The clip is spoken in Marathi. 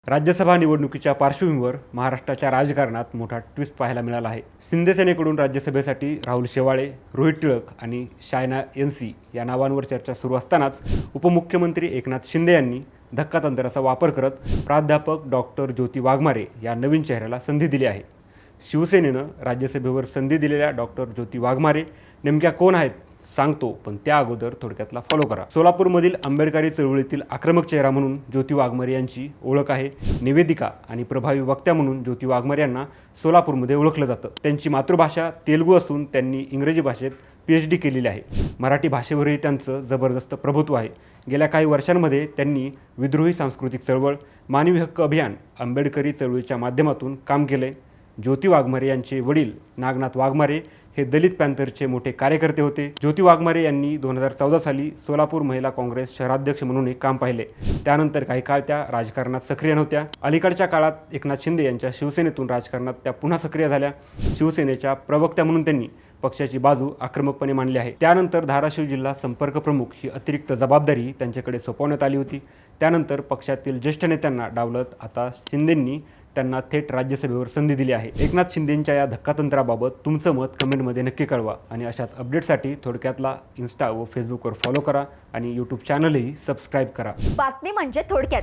राज्यसभा निवडणुकीच्या पार्श्वभूमीवर महाराष्ट्राच्या राजकारणात मोठा ट्विस्ट पाहायला मिळाला आहे। शिंदे सेनेकडून राज्यसभेसाठी राहुल शेवाळे, रोहित टिळक आणि शायना एनसी या नावांवर चर्चा सुरू असतानाच उपमुख्यमंत्री एकनाथ शिंदे यांनी धक्कातंत्राचा वापर करत प्राध्यापक डॉक्टर ज्योती वाघमारे या नवीन चेहऱ्याला संधी दिली आहे। शिवसेनेनं राज्यसभेवर संधी दिलेल्या डॉक्टर ज्योती वाघमारे नेमक्या कोण आहेत सांगतो, पण त्या अगोदर थोडक्यातला फॉलो करा। सोलापूरमधील आंबेडकरी चळवळीतील आक्रमक चेहरा म्हणून ज्योती वाघमारे यांची ओळख आहे। निवेदिका आणि प्रभावी वक्त्या म्हणून ज्योती वाघमारे यांना सोलापूरमध्ये ओळखलं जातं। त्यांची मातृभाषा तेलुगू असून त्यांनी इंग्रजी भाषेत PhD केलेली आहे। मराठी भाषेवरही त्यांचं जबरदस्त प्रभुत्व आहे। गेल्या काही वर्षांमध्ये त्यांनी विद्रोही सांस्कृतिक चळवळ, मानवी हक्क अभियान, आंबेडकरी चळवळीच्या माध्यमातून काम केले। ज्योती वाघमारे यांचे वडील नागनाथ वाघमारे हे दलित पॅंथरचे मोठे कार्यकर्ते होते। ज्योती वाघमारे यांनी 2014 साली सोलापूर महिला काँग्रेस शहराध्यक्ष म्हणूनही काम पाहिले। त्यानंतर काही काळ त्या राजकारणात सक्रिय नव्हत्या। अलीकडच्या काळात एकनाथ शिंदे यांच्या शिवसेनेतून राजकारणात त्या पुन्हा सक्रिय झाल्या। शिवसेनेच्या प्रवक्त्या म्हणून त्यांनी पक्षाची बाजू आक्रमकपणे मांडली आहे। त्यानंतर धाराशिव जिल्हा संपर्क प्रमुख ही अतिरिक्त जबाबदारी त्यांच्याकडे सोपवण्यात आली होती। त्यानंतर पक्षातील ज्येष्ठ नेत्यांना डावलत आता शिंदेंनी त्यांना थेट राज्यसभेवर संधी दिली आहे। एकनाथ शिंदेंच्या या धक्कातंत्राबाबत तुमचं मत कमेंटमध्ये नक्की कळवा आणि अशाच अपडेटसाठी थोडक्यातला इंस्टा व फेसबुकवर फॉलो करा आणि YouTube चॅनलही सबस्क्राईब करा। बातमी म्हणजे थोडक्यात।